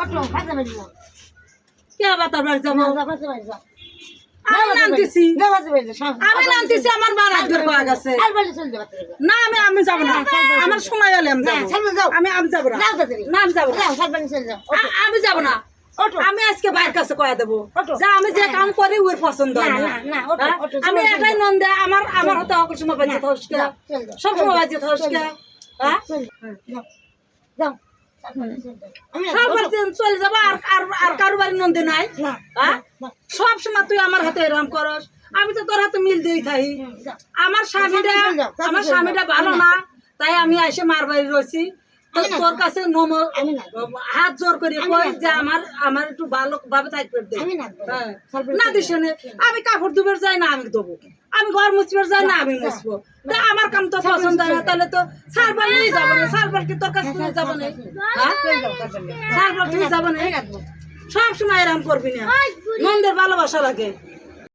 ওঠো ভাজা বাড়ি যাও কে বাতার বাড়ি যাবো ভাজা বাড়ি যাও আমি নামতেছি ভাজা বাড়ি যাও আমি নামতেছি আমার মা রাত বের করা গেছে আর বাড়ি চলে যাও না আমি যাবো না আমার সময় হলে আমি যাবো সালমান যাও আমি যাবো না যাও তাড়াতাড়ি না আমি যাবো না যাও সালমান চলে যাও আমি যাবো না ওঠো আমি আজকে বাইরের কাছে কয়া দেবো ওঠো। যা আমি যে কাম করি ওর পছন্দ হয় না না না না ওঠো হ্যাঁ? ওঠো আমি একাই নন্দে আমার হতে অকুল সময় বাজে থসকে যাও, চলে যাও। সব সময় বাজে থসকে হ্যাঁ চলে যাও যাও সালমান চলে যাও আমি সবার দিন চলে যাবো আর কারো বাড়ি নন্দে নাই না হ্যাঁ না সব সময় তুই আমার হাতে এরম করস আমি তো তোর হাতে মিল দিই থাই যাও আমার স্বামীটা চলে যাও, তাড়াতাড়ি আমার চলে স্বামীটা যাও। ভালো না তাই আমি এসে মার বাড়ি রয়েছি তো আমি না তোর কাছে আমি না হাত জোর করে আমি কই না যে আমার একটু ভালো ভাবে থাকবে দে আমি না হ্যাঁ। সালমান না দিস নে। আমি কাপড় ধুবের যাই না আমি দেবো আমি ঘর মুছবের যাই না আমি মুছবো তা আমার কাম তো পছন্দ হয় না তাহলে তো সারবার নিয়ে যাবো না সারবার কি তোর কাছে নিয়ে যাবো না হ্যাঁ সারবার তুই যাবো না সব সময় এরকম করবি না মন্দের ভালোবাসা লাগে